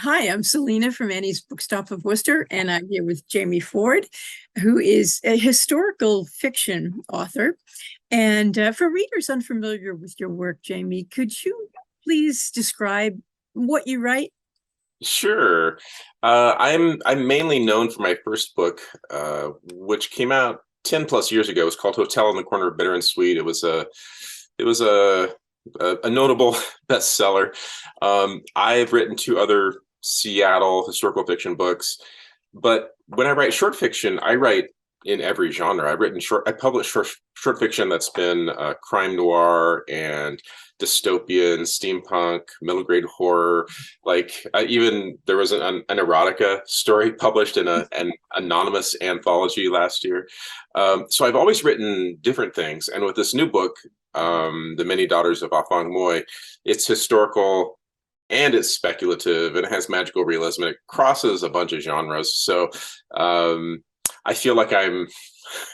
Hi, I'm Selena from Annie's Bookstop of Worcester, and I'm here with Jamie Ford, who is a historical fiction author. And for readers unfamiliar with your work, Jamie, could you please describe what you write? Sure. I'm mainly known for my first book, which came out 10 plus years ago. It was called Hotel on the Corner of Bitter and Sweet. It was a notable bestseller. I've written two other Seattle historical fiction books, but when I write short fiction, I write in every genre. I published short fiction that's been crime noir and dystopian, steampunk, middle grade horror. Even there was an erotica story published in an anonymous anthology last year. So I've always written different things, and with this new book, The Many Daughters of AFONG Moy, it's historical and it's speculative and it has magical realism and it crosses a bunch of genres. So I feel like I'm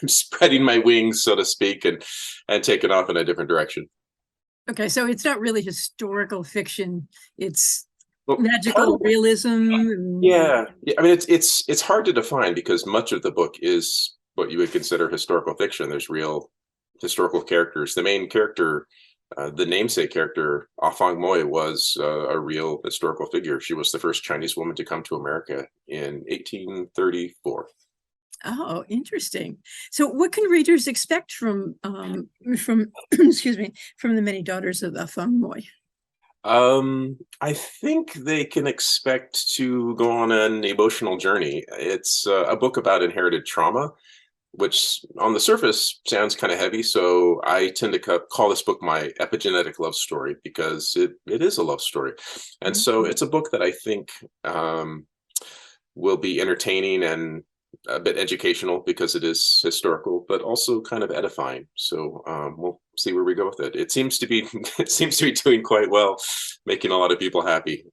spreading my wings, so to speak, and taking off in a different direction. Okay, so it's not really historical fiction, it's Well, part magical of realism. yeah. I mean, it's hard to define because much of the book is what you would consider historical fiction. There's real historical characters. The main character, the namesake character, Afang Moy, was a real historical figure. She was the first Chinese woman to come to America in 1834. Oh, interesting. So what can readers expect from excuse me, from the many daughters of Afang Moy? I think they can expect to go on an emotional journey. It's a book about inherited trauma, which on the surface sounds kind of heavy. So I tend to call this book my epigenetic love story because it is a love story. And so Mhm. it's a book that I think will be entertaining and a bit educational because it is historical, but also kind of edifying. So we'll see where we go with it. It seems to be it seems to be doing quite well, making a lot of people happy,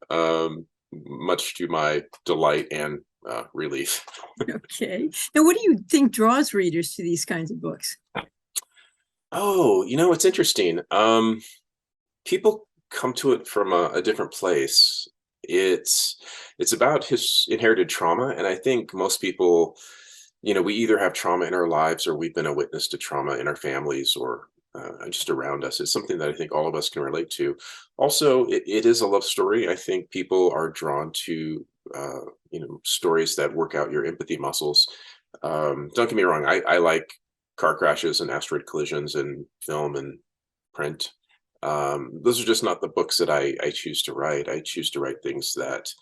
much to my delight and relief. Okay. Now, what do you think draws readers to these kinds of books? Oh, it's interesting. People come to it from a different place. It's it's about his inherited trauma, and I think most people, we either have trauma in our lives or we've been a witness to trauma in our families or just around us. It's something that I think all of us can relate to. Also, it is a love story. I think people are drawn to stories that work out your empathy muscles. Don't get me wrong. I like car crashes and asteroid collisions and film and print. Those are just not the books that I choose to write. I choose to write things that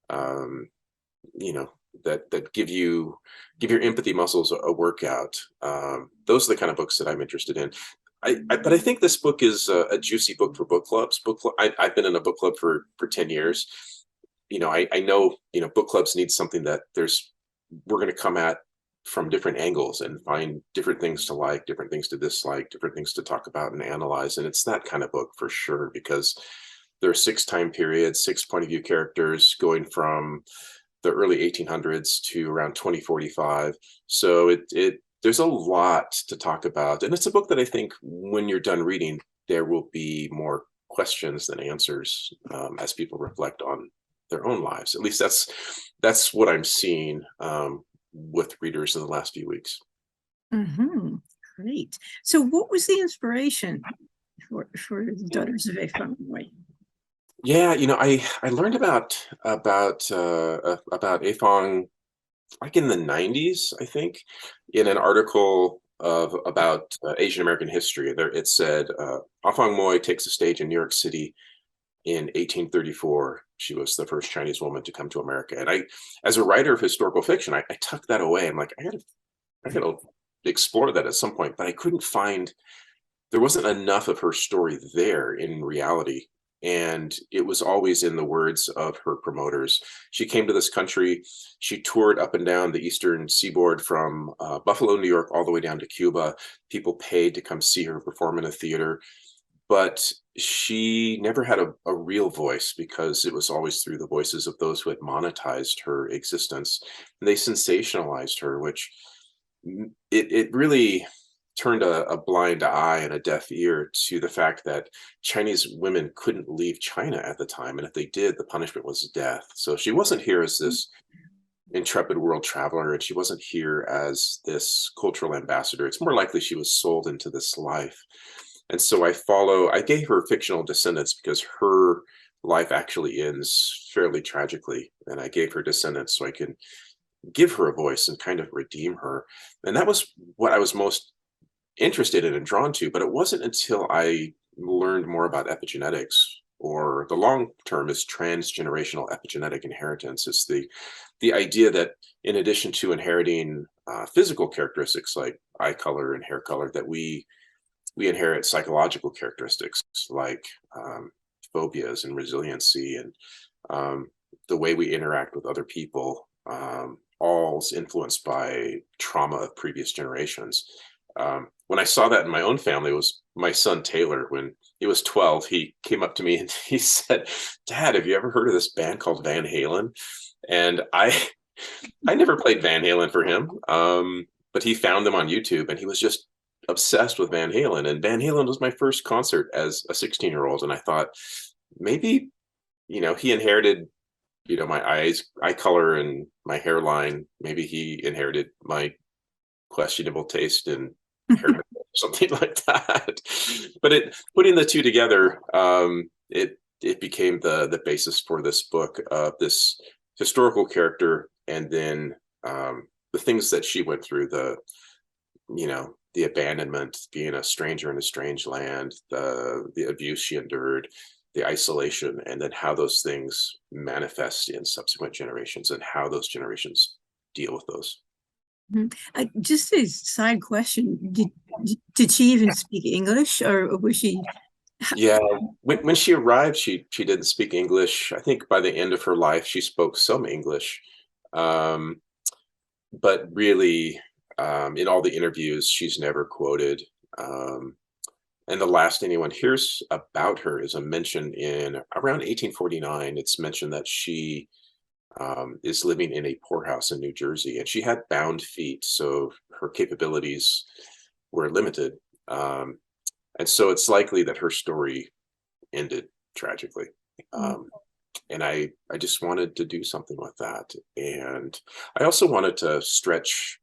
um, you know that give your empathy muscles a workout. Those are the kind of books that I'm interested in. But I think this book is a juicy book for book clubs. I've been in a book club for 10 years. I know book clubs need something that we're going to come at from different angles and find different things to like, different things to dislike, different things to talk about and analyze. And it's that kind of book for sure because there are six time periods, six point of view characters going from the early 1800s to around 2045. So it there's a lot to talk about, and it's a book that I think when you're done reading, there will be more questions than answers as people reflect on their own lives. At least that's what I'm seeing with readers in the last few weeks. Hmm. Great. So, what was the inspiration for the Daughters of Afang Moy? Yeah, I learned about AFONG like in the 90s, I think, in an article of about Asian American history. There it said Afang Moy takes the stage in New York City in 1834. She was the first Chinese woman to come to America. And as a writer of historical fiction, I tucked that away. I'm like, I gotta explore that at some point, but I couldn't find there wasn't enough of her story there in reality. And it was always in the words of her promoters. She came to this country. She toured up and down the eastern seaboard from Buffalo, New York, all the way down to Cuba. People paid to come see her perform in a theater. But she never had a real voice because it was always through the voices of those who had monetized her existence. And they sensationalized her, which it really turned a blind eye and a deaf ear to the fact that Chinese women couldn't leave China at the time, and if they did, the punishment was death. So she wasn't here as this intrepid world traveler, and she wasn't here as this cultural ambassador. It's more likely she was sold into this life. And so I gave her fictional descendants because her life actually ends fairly tragically. And I gave her descendants so I can give her a voice and kind of redeem her. And that was what I was most interested in and drawn to. But it wasn't until I learned more about epigenetics, or the long term is transgenerational epigenetic inheritance. It's the idea that in addition to inheriting physical characteristics like eye color and hair color, that we inherit psychological characteristics like phobias and resiliency, and the way we interact with other people, all is influenced by trauma of previous generations. When I saw that in my own family, it was my son Taylor. When he was 12, he came up to me and he said, "Dad, have you ever heard of this band called Van Halen?" And I never played Van Halen for him, but he found them on YouTube, and he was just obsessed with Van Halen. And Van Halen was my first concert as a 16-year-old. And I thought, maybe, he inherited, my eye color and my hairline. Maybe he inherited my questionable taste in hair, something like that. But putting the two together, it became the basis for this book of this historical character, and then the things that she went through, the abandonment, being a stranger in a strange land, the abuse she endured, the isolation, and then how those things manifest in subsequent generations and how those generations deal with those. Just a side question: did she even speak English, or was she? Yeah, when she arrived, she didn't speak English. I think by the end of her life, she spoke some English, but really, in all the interviews, she's never quoted. And the last anyone hears about her is a mention in around 1849. It's mentioned that she is living in a poorhouse in New Jersey, and she had bound feet, so her capabilities were limited. And so it's likely that her story ended tragically. And I just wanted to do something with that. And I also wanted to stretch,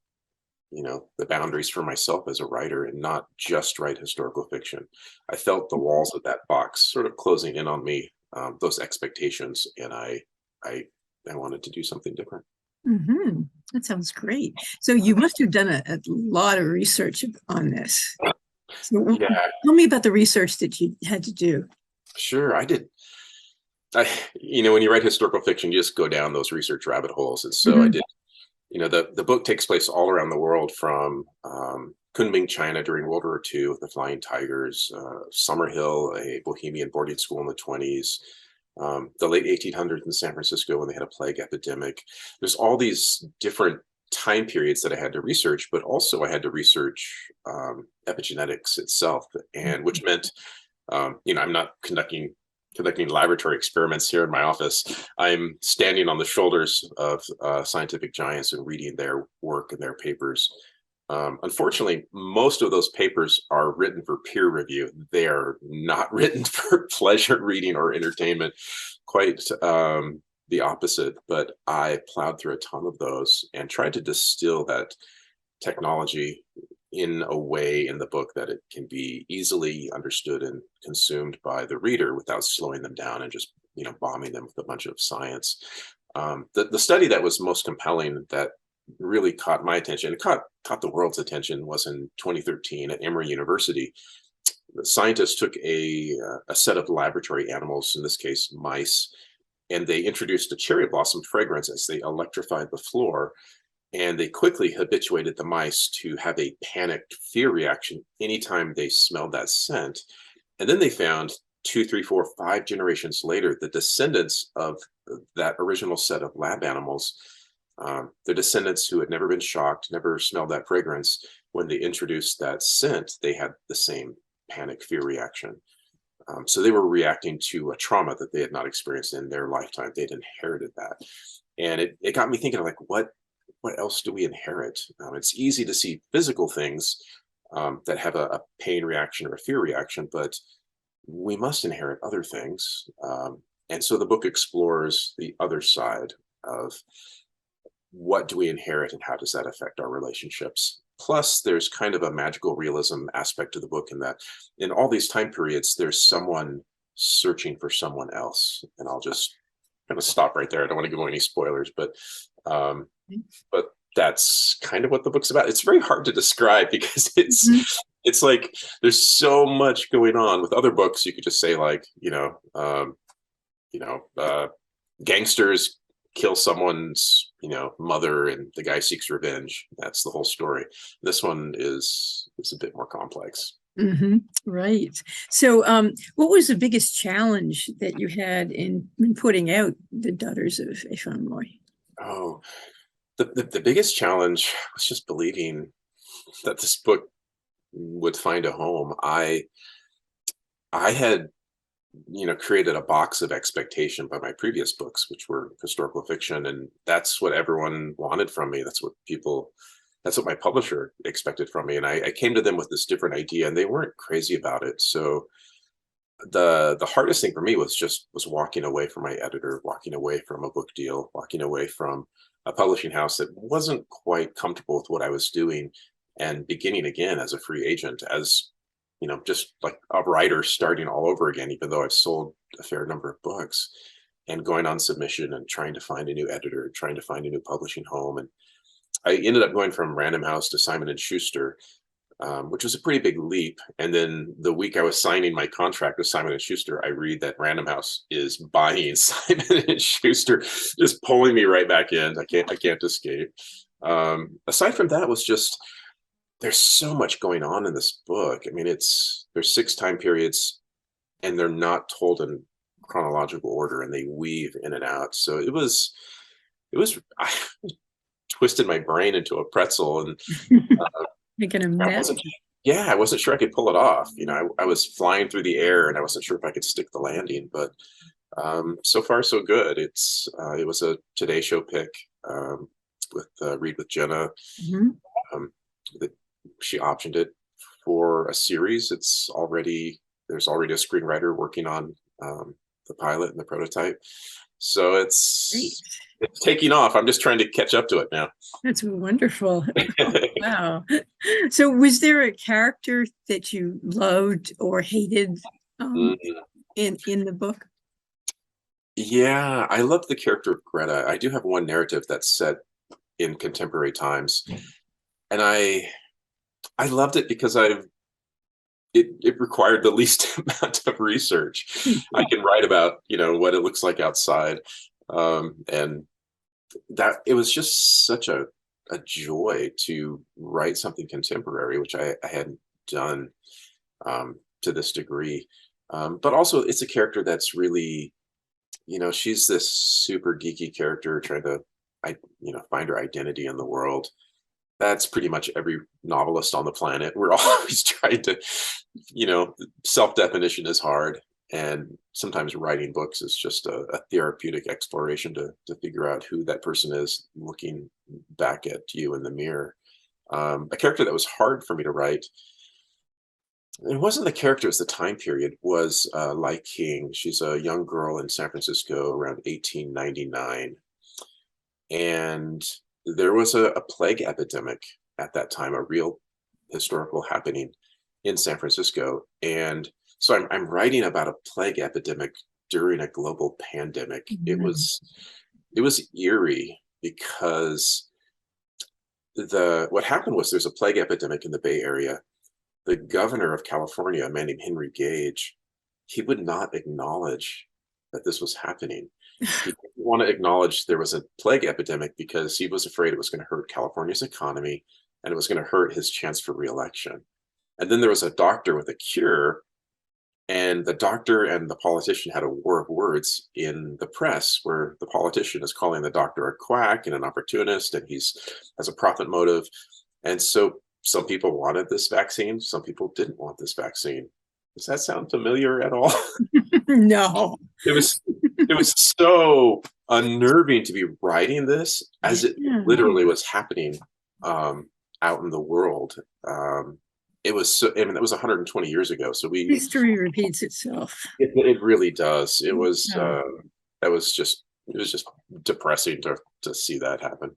the boundaries for myself as a writer and not just write historical fiction. I felt the walls of that box sort of closing in on me, those expectations, and I wanted to do something different. Mm-hmm. That sounds great. So you must have done a lot of research on this. So Yeah, tell me about the research that you had to do. sure. I did. When you write historical fiction, you just go down those research rabbit holes. And so I Mm-hmm. did. The book takes place all around the world, from Kunming, China during World War II with the Flying Tigers, Summerhill, a Bohemian boarding school in the 20s, the late 1800s in San Francisco when they had a plague epidemic. There's all these different time periods that I had to research, but also I had to research epigenetics itself, and which meant, I'm not conducting laboratory experiments here in my office. I'm standing on the shoulders of scientific giants and reading their work and their papers. Unfortunately, most of those papers are written for peer review. They are not written for pleasure reading or entertainment. Quite the opposite. But I plowed through a ton of those and tried to distill that technology in a way in the book that it can be easily understood and consumed by the reader without slowing them down and just bombing them with a bunch of science. The study that was most compelling, that really caught my attention, it caught the world's attention, was in 2013 at Emory University. The scientists took a set of laboratory animals, in this case mice, and they introduced a cherry blossom fragrance as they electrified the floor. And they quickly habituated the mice to have a panicked fear reaction anytime they smelled that scent. And then they found 2, 3, 4, 5 generations later, the descendants of that original set of lab animals, the descendants who had never been shocked, never smelled that fragrance, when they introduced that scent, they had the same panic fear reaction. So they were reacting to a trauma that they had not experienced in their lifetime. They'd inherited that. And it got me thinking, like, what else do we inherit? It's easy to see physical things, that have a pain reaction or a fear reaction, but we must inherit other things. And so the book explores the other side of what do we inherit and how does that affect our relationships. Plus, there's kind of a magical realism aspect to the book in that in all these time periods, there's someone searching for someone else. And I'll just kind of stop right there. I don't want to give away any spoilers, um, but that's kind of what the book's about. It's very hard to describe because Mhm. it's like there's so much going on. With other books, you could just say like, you know, gangsters kill someone's, mother, and the guy seeks revenge. That's the whole story. This one is a bit more complex. Right. So, what was the biggest challenge that you had in putting out the Daughters of AFONG? Oh, the biggest challenge was just believing that this book would find a home. I had created a box of expectation by my previous books, which were historical fiction, and that's what everyone wanted from me. That's what my publisher expected from me, and I came to them with this different idea, and they weren't crazy about it. So the hardest thing for me was walking away from my editor, walking away from a book deal, walking away from a publishing house that wasn't quite comfortable with what I was doing, and beginning again as a free agent, as just like a writer starting all over again, even though I've sold a fair number of books, and going on submission and trying to find a new editor, trying to find a new publishing home. And I ended up going from Random House to Simon and Schuster, which was a pretty big leap. And then the week I was signing my contract with Simon and Schuster, I read that Random House is buying Simon and Schuster, just pulling me right back in. I can't escape. Aside from that, was just there's so much going on in this book. I mean, there's 6 time periods, and they're not told in chronological order, and they weave in and out. So I twisted my brain into a pretzel, and Making a I mess. wasn't, yeah, I wasn't sure I could pull it off. I was flying through the air, and I wasn't sure if I could stick the landing, but so far so good. It was a Today Show pick, with Read with Jenna. Mhm. Um, that she optioned it for a series. There's already a screenwriter working on the pilot and the prototype, so Great. it's taking off. I'm just trying to catch up to it now. That's wonderful. Oh, wow. So, was there a character that you loved or hated um, Mm, in the book? yeah, I love the character of Greta. I do have one narrative that's set in contemporary times, and I loved it because it required the least amount of research. I can write about what it looks like outside, and that it was just such a joy to write something contemporary, which I hadn't done to this degree. But also, it's a character that's really, she's this super geeky character trying to, find her identity in the world. That's pretty much every novelist on the planet. We're always trying to, self-definition is hard. And sometimes writing books is just a therapeutic exploration to figure out who that person is looking back at you in the mirror. A character that was hard for me to write, it wasn't the character, it's the time period, was Lai King. She's a young girl in San Francisco around 1899. And there was a plague epidemic at that time, a real historical happening in San Francisco. And so I'm writing about a plague epidemic during a global pandemic. Mhm. It was eerie because what happened was there's a plague epidemic in the Bay Area. The governor of California, a man named Henry Gage, he would not acknowledge that this was happening. He didn't want to acknowledge there was a plague epidemic because he was afraid it was going to hurt California's economy, and it was going to hurt his chance for reelection. And then there was a doctor with a cure, and the doctor and the politician had a war of words in the press, where the politician is calling the doctor a quack and an opportunist, and he's has a profit motive. And so some people wanted this vaccine, some people didn't want this vaccine. Does that sound familiar at all? No. it was it was so unnerving to be writing this as it Yeah. literally was happening, out in the world. it was so, I mean, that was 120 years ago. So History repeats itself. it really does. It was, Oh, that was just, it was just depressing to see that happen.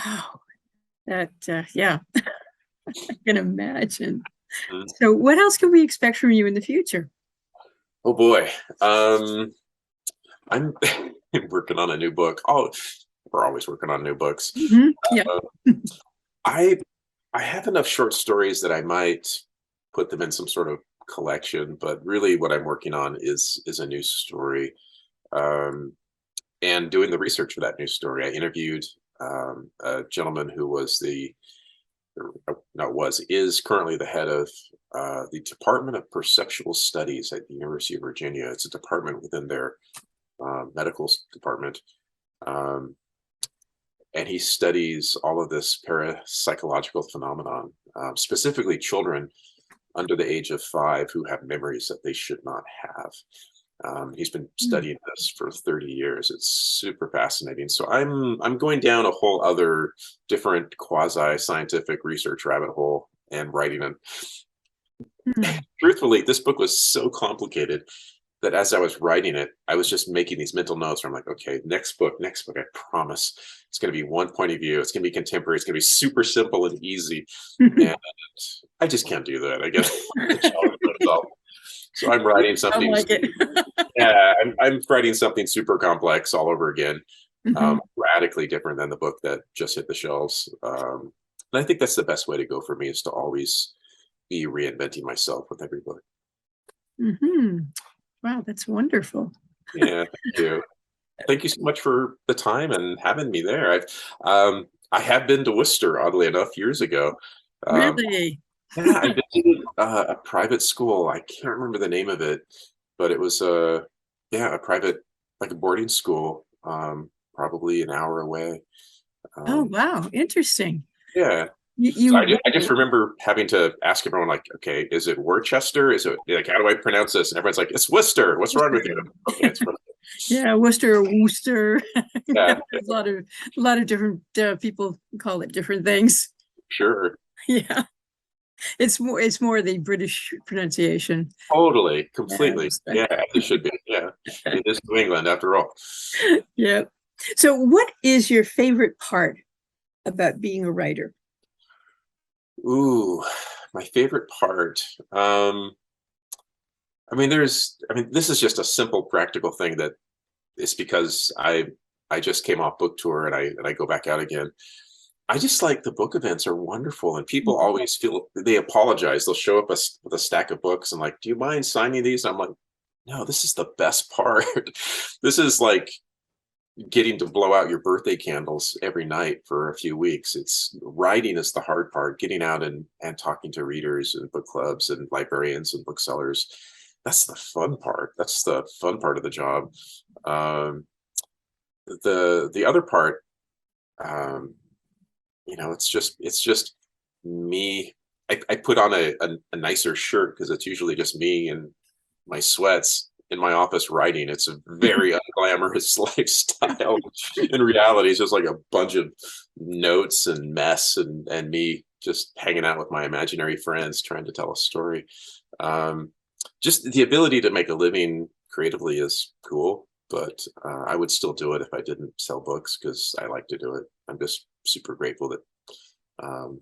wow. That, yeah, I can imagine. Mm. So what else can we expect from you in the future? Oh boy. I'm working on a new book. Oh, we're always working on new books. Yeah. Uh, I I have enough short stories that I might put them in some sort of collection, but really what I'm working on is a new story. Um, and doing the research for that new story, I interviewed a gentleman who was no, is currently the head of the Department of Perceptual Studies at the University of Virginia. It's a department within their medical department. Um, and he studies all of this parapsychological phenomenon, specifically children under the age of 5 who have memories that they should not have. He's been Hmm. studying this for 30 years. It's super fascinating. So I'm going down a whole other different quasi scientific research rabbit hole and writing it. Hmm. Truthfully, this book was so complicated that as I was writing it, I was just making these mental notes where I'm like, okay, next book, I promise it's going to be one point of view. It's going to be contemporary. It's going to be super simple and easy. And I just can't do that. I guess the challenge myself. So I'm writing Sound something. like it. Yeah, I'm writing something super complex all over again, Mhm. radically different than the book that just hit the shelves. And I think that's the best way to go for me is to always be reinventing myself with every book. Mhm. Wow, that's wonderful. Yeah, thank you. Thank you so much for the time and having me there. I have been to Worcester, oddly enough, years ago. Um, Really? yeah, I visited a private school. I can't remember the name of it, but it was yeah, a private, like a boarding school, probably an hour away. Oh, Um, wow, interesting. yeah. You, So you I just remember having to ask everyone, like, okay, is it Worcester? Is it like, how do I pronounce this? And everyone's like, it's Worcester. What's wrong with you? Okay, it's Worcester. yeah, Worcester or Worcester. Yeah, There's a lot of different people call it different things. sure. Yeah, it's more the British pronunciation. Totally, Yeah, completely. respect. Yeah, it should be. Yeah, it is New England after all. Yeah. So, what is your favorite part about being a writer? Ooh, my favorite part. I mean, this is just a simple practical thing that is because I just came off book tour and I go back out again. I just like the book events are wonderful, and people always feel they apologize. They'll show up with a stack of books and like, do you mind signing these? I'm like, no, this is the best part. This is like getting to blow out your birthday candles every night for a few weeks. It's writing is the hard part. Getting out and talking to readers and book clubs and librarians and booksellers. That's the fun part. That's the fun part of the job. Um, the other part, um, it's just me. I put on a nicer shirt because it's usually just me and my sweats in my office writing. It's a very unglamorous lifestyle. In reality, it's just like a bunch of notes and mess and me just hanging out with my imaginary friends trying to tell a story. Um, just the ability to make a living creatively is cool, but I would still do it if I didn't sell books because I like to do it. I'm just super grateful that um,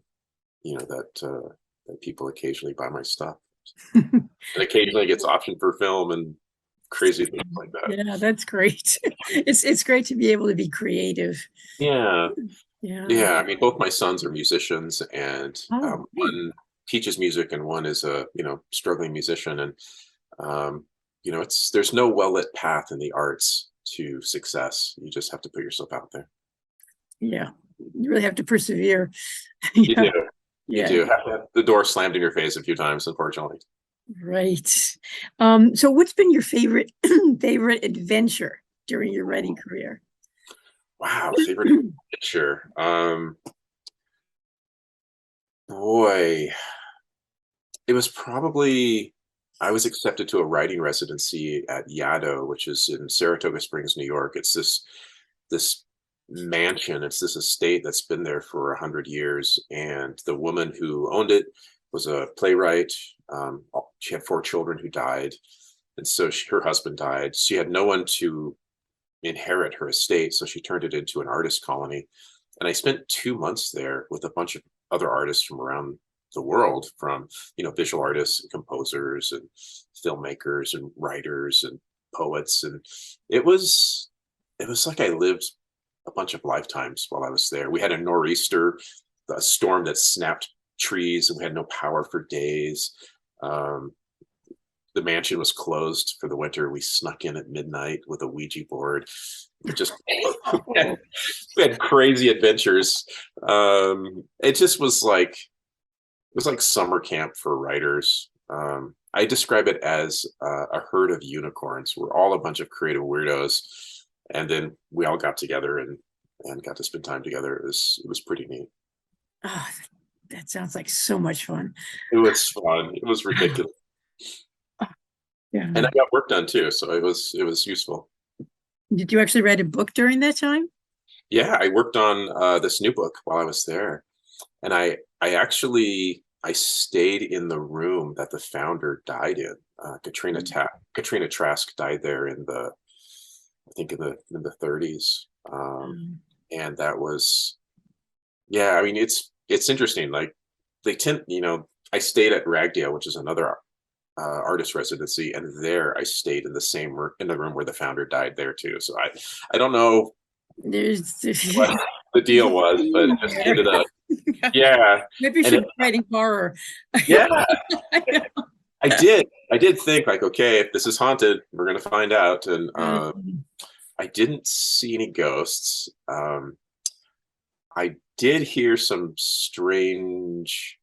that people occasionally buy my stuff, and occasionally it gets optioned for film and crazy things like that. Yeah, that's great. It's great to be able to be creative. Yeah, Yeah. yeah. I mean, both my sons are musicians, and Oh, great. one teaches music, and one is a struggling musician. And um, it's there's no well lit path in the arts to success. You just have to put yourself out there. Yeah. You really have to persevere. You Yeah. do. You Yeah. do have to have the door slammed in your face a few times, unfortunately. Right. So what's been your favorite favorite adventure during your writing career? Wow, favorite picture. Boy, it was probably I was accepted to a writing residency at Yaddo, which is in Saratoga Springs, New York. It's this mansion. It's this estate that's been there for 100 years, and the woman who owned it was a playwright. She had 4 children who died, and so her husband died. She had no one to inherit her estate, so she turned it into an artist colony. And I spent 2 months there with a bunch of other artists from around the world, from visual artists and composers and filmmakers and writers and poets, and it was like I lived a bunch of lifetimes while I was there. We had a nor'easter, a storm that snapped trees, and we had no power for days. The mansion was closed for the winter. We snuck in at midnight with a Ouija board. Just we had crazy adventures. It just was like summer camp for writers. I describe it as a herd of unicorns. We're all a bunch of creative weirdos, and then we all got together and got to spend time together. It was pretty neat. Oh, that sounds like so much fun. It was fun. It was ridiculous. Yeah. And I got work done too, so it was useful. Did you actually write a book during that time? Yeah, I worked on this new book while I was there, and I stayed in the room that the founder died in. Katrina Trask died there in the 30s, and that was, yeah. I mean, it's interesting. Like they tend, I stayed at Ragdale, which is another artist residency, and there I stayed in the room where the founder died there too. So I don't know There's what the deal was, but it just ended up, yeah. Maybe you should be writing horror. Yeah, I did think like, okay, if this is haunted, we're gonna find out. And I didn't see any ghosts. I did hear some strange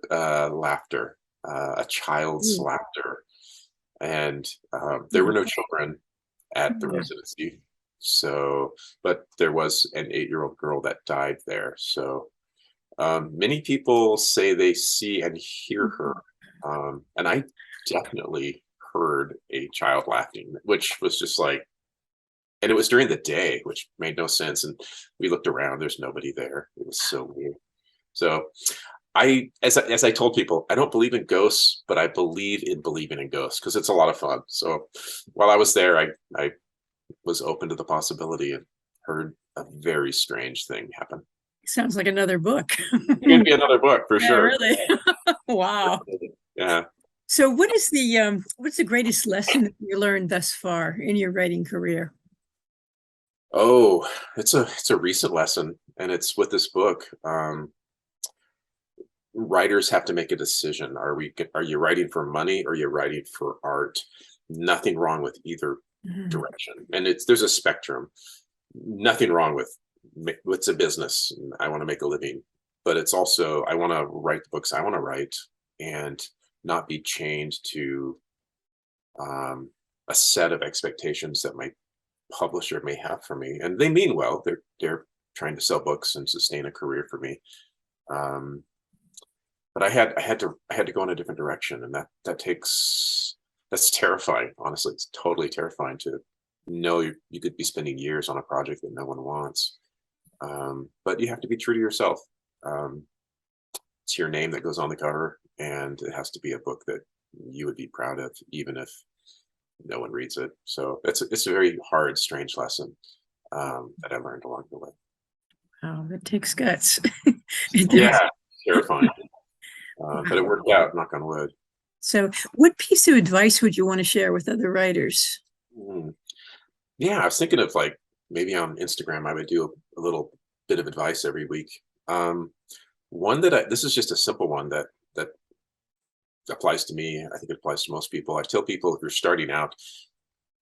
laughter, a child's laughter, and there were no children at the residency. So, but there was an 8-year-old girl that died there. So many people say they see and hear her, and I definitely heard a child laughing, which was just like, and it was during the day, which made no sense. And we looked around, there's nobody there. It was so weird. So as I told people, I don't believe in ghosts, but I believe in believing in ghosts because it's a lot of fun. So while I was there, I was open to the possibility and heard a very strange thing happen. Sounds like another book. It could be another book for sure. Really? Wow. Yeah. So what's the greatest lesson that you learned thus far in your writing career? Oh, it's a recent lesson, and it's with this book. Writers have to make a decision. Are you writing for money or are you writing for art? Nothing wrong with either direction. And there's a spectrum. Nothing wrong with it's a business. I want to make a living, but it's also, I want to write the books I want to write and not be chained to a set of expectations that my publisher may have for me. And they mean well. They're trying to sell books and sustain a career for me. But I had to go in a different direction, and that's terrifying. Honestly, it's totally terrifying to know you could be spending years on a project that no one wants. But you have to be true to yourself. It's your name that goes on the cover, and it has to be a book that you would be proud of, even if no one reads it. So it's a very hard, strange lesson that I learned along the way. Oh, that takes guts. Yeah, terrifying. But it worked out, knock on wood. So what piece of advice would you want to share with other writers? Yeah, I was thinking of like maybe on Instagram, I would do a little bit of advice every week. One this is just a simple one that applies to me. I think it applies to most people. I tell people, if you're starting out,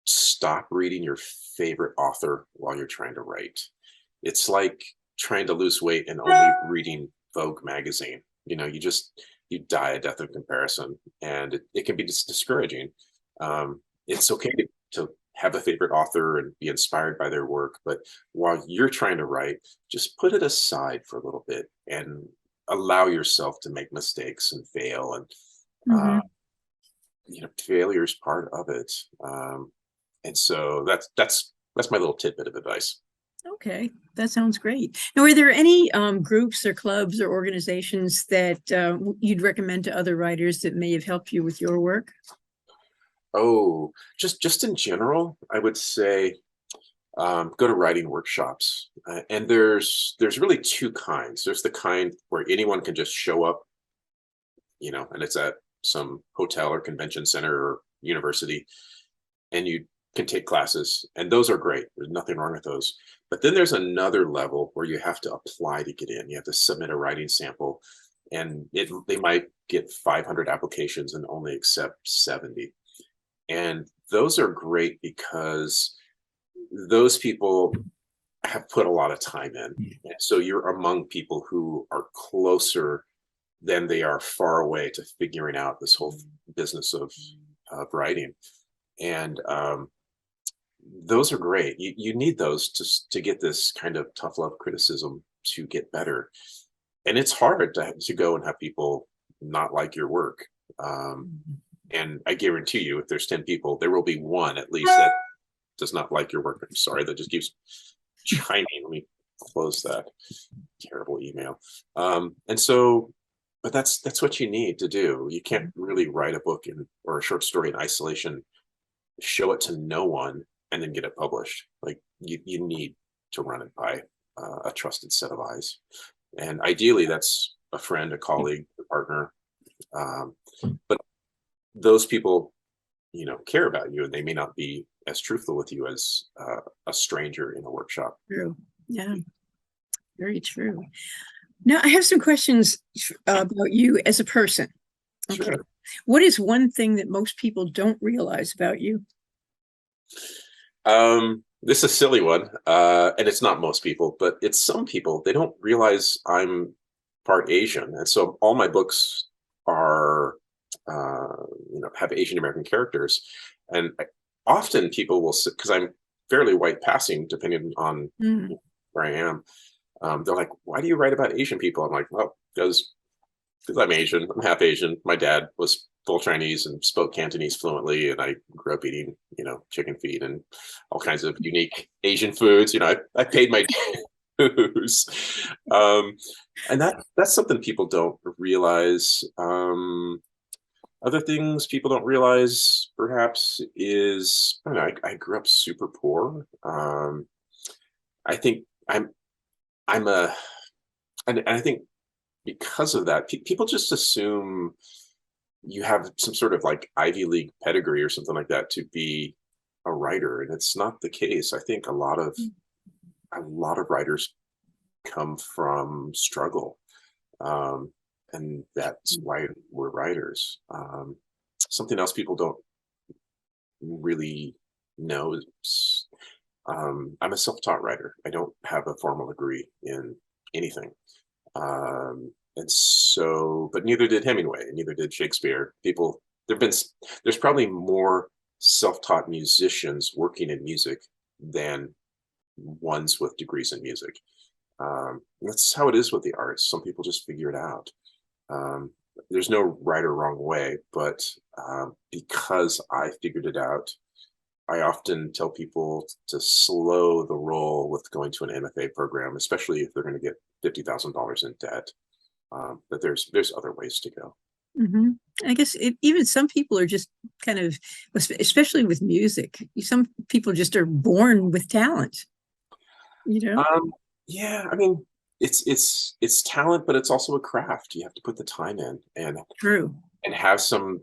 stop reading your favorite author while you're trying to write. It's like trying to lose weight and only reading Vogue magazine. You die a death of comparison, and it can be just discouraging. It's okay to have a favorite author and be inspired by their work, but while you're trying to write, just put it aside for a little bit and allow yourself to make mistakes and fail. And failure is part of it. And so that's my little tidbit of advice. Okay, that sounds great. Now, are there any groups or clubs or organizations that you'd recommend to other writers that may have helped you with your work? Oh, just in general, I would say go to writing workshops. And there's really two kinds. There's the kind where anyone can just show up, and it's at some hotel or convention center or university, and you can take classes, and those are great. There's nothing wrong with those. But then there's another level where you have to apply to get in. You have to submit a writing sample, and they might get 500 applications and only accept 70. And those are great because those people have put a lot of time in. And so you're among people who are closer than they are far away to figuring out this whole business of writing. And those are great. You need those to get this kind of tough love criticism to get better. And it's hard to go and have people not like your work. And I guarantee you, if there's 10 people, there will be one at least that does not like your work. I'm sorry, that just keeps chiming. Let me close that terrible email. And so, but that's what you need to do. You can't really write a book or a short story in isolation, show it to no one, and then get it published. Like you need to run it by a trusted set of eyes, and ideally that's a friend, a colleague, a partner. But those people, care about you, and they may not be as truthful with you as a stranger in a workshop. True. Yeah, very true. Now, I have some questions about you as a person. Okay. Sure. What is one thing that most people don't realize about you? This is a silly one, and it's not most people, but it's some people. They don't realize I'm part Asian, and so all my books are, have Asian American characters, and often people will sit because I'm fairly white passing, depending on Mm. where I am. They're like, "Why do you write about Asian people?" I'm like, "Well, because I'm Asian. I'm half Asian. My dad was full Chinese and spoke Cantonese fluently, and I grew up eating, chicken feet and all kinds of unique Asian foods. I paid my dues, and that's something people don't realize. Other things people don't realize, perhaps, is I don't know. I grew up super poor. I think I'm a, and I think because of that, people just assume you have some sort of like Ivy League pedigree or something like that to be a writer, and it's not the case. I think a lot of writers come from struggle, and that's why we're writers. Something else people don't really know is I'm a self-taught writer. I don't have a formal degree in anything. And so, but neither did Hemingway, and neither did Shakespeare. There's probably more self-taught musicians working in music than ones with degrees in music. That's how it is with the arts. Some people just figure it out. Um, there's no right or wrong way, but because I figured it out, I often tell people to slow the roll with going to an MFA program, especially if they're going to get $50,000 in debt. But there's other ways to go. Hmm. I guess even some people are just kind of, especially with music, some people just are born with talent, you know? Yeah, I mean, it's talent, but it's also a craft. You have to put the time in True. and have some,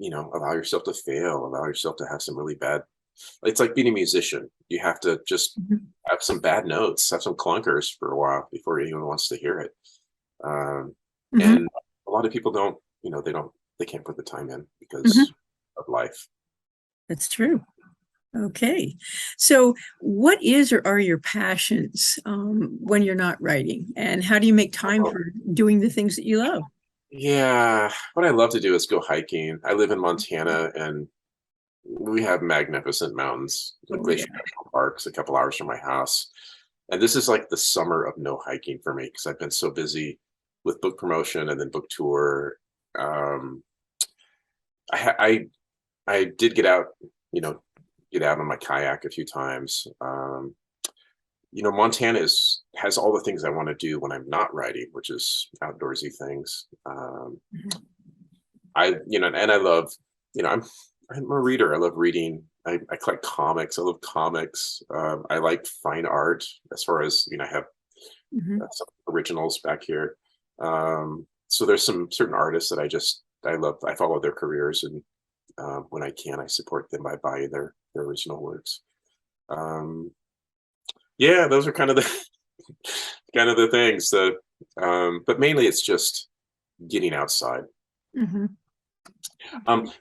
allow yourself to fail, allow yourself to have some really bad. It's like being a musician. You have to just Mhm. have some bad notes, have some clunkers for a while before anyone wants to hear it. Um, Hmm. and a lot of people don't, they can't put the time in Hmm. because of life. That's true. Okay. So, what is or are your passions when you're not writing? And how do you make time Oh, for doing the things that you love? yeah, what I love to do is go hiking. I live in Montana, and we have magnificent mountains, like Oh, yeah. Glacier National Park's a couple hours from my house. And this is like the summer of no hiking for me because I've been so busy with book promotion and then book tour. Um, I did get out, you know, get out on my kayak a few times. Montana has all the things I want to do when I'm not writing, which is outdoorsy things. Mhm. And I love, I'm a reader. I love reading. I collect comics. I love comics. I like fine art as far as, I have Mhm. some originals back here. So there's some certain artists that I love. I follow their careers, and when I can, I support them by buying their original works. Um, yeah, those are kind of the kind of the things that, but mainly it's just getting outside. Mhm.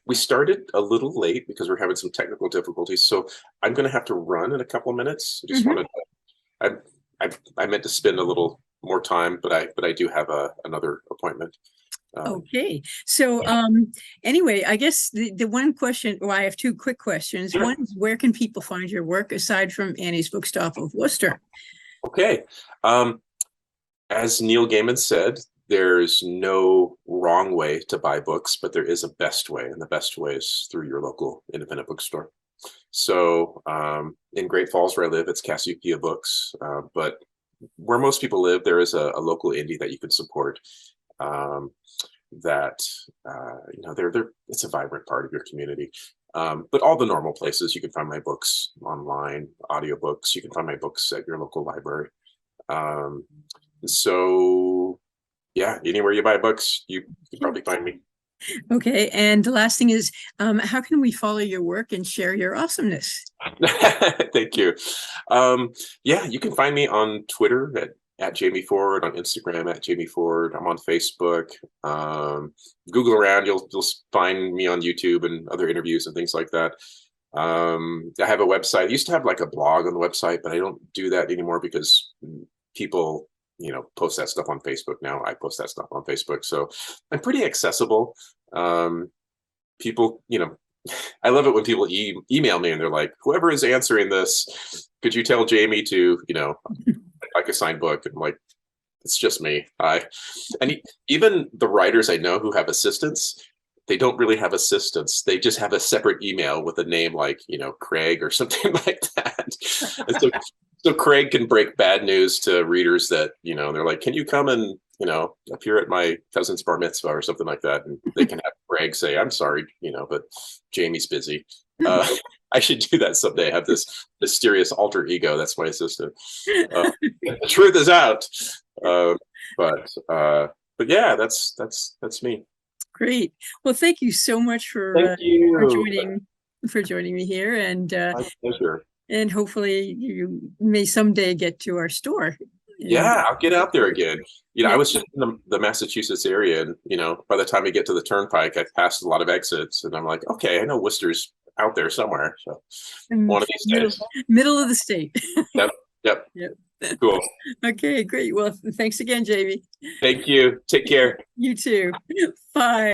We started a little late because we're having some technical difficulties, so I'm going to have to run in a couple of minutes. I just Mhm. wanted, I, I meant to spend a little more time, but I do have another appointment. Okay. So anyway, I guess the one question, well, I have two quick questions. Sure. One is, where can people find your work aside from Annie's Bookstop of Worcester? Okay. Um, as Neil Gaiman said, there's no wrong way to buy books, but there is a best way, and the best way is through your local independent bookstore. So in Great Falls, where I live, it's Cassiopeia Books. But where most people live, there is a local indie that you can support. Um, that they're it's a vibrant part of your community. But all the normal places you can find my books online, audiobooks. You can find my books at your local library. Um, so yeah, anywhere you buy books, you can probably find me. Okay. And the last thing is, how can we follow your work and share your awesomeness? Thank you. Yeah, you can find me on Twitter at Jamie Ford, on Instagram at Jamie Ford. I'm on Facebook. Google around, you'll find me on YouTube and other interviews and things like that. I have a website. I used to have like a blog on the website, but I don't do that anymore because people, post that stuff on Facebook now. I post that stuff on Facebook, so I'm pretty accessible. People, I love it when people email me and they're like, whoever is answering this, could you tell Jamie to, like a signed book? And I'm like, it's just me. Even the writers I know who have assistants, they don't really have assistants. They just have a separate email with a name like, Craig or something like that. And so Craig can break bad news to readers that, they're like, can you come and, appear at my cousin's bar mitzvah or something like that? And they can have Craig say, I'm sorry, but Jamie's busy. I should do that someday. Have this mysterious alter ego. That's my assistant. The truth is out. Uh, but yeah, that's me. Great. Well, thank you so much Thank for you. joining me here, My pleasure. and hopefully you may someday get to our store. And Yeah, I'll get out there again. I yeah. was just in the Massachusetts area, and by the time I get to the turnpike, I've passed a lot of exits, and I'm like, okay, I know Worcester's out there somewhere. So one of these days. Middle of the state. Yep. Yep. Yep. Cool. Okay, great. Well, thanks again, Jamie. Thank you. Take care. You too. Bye.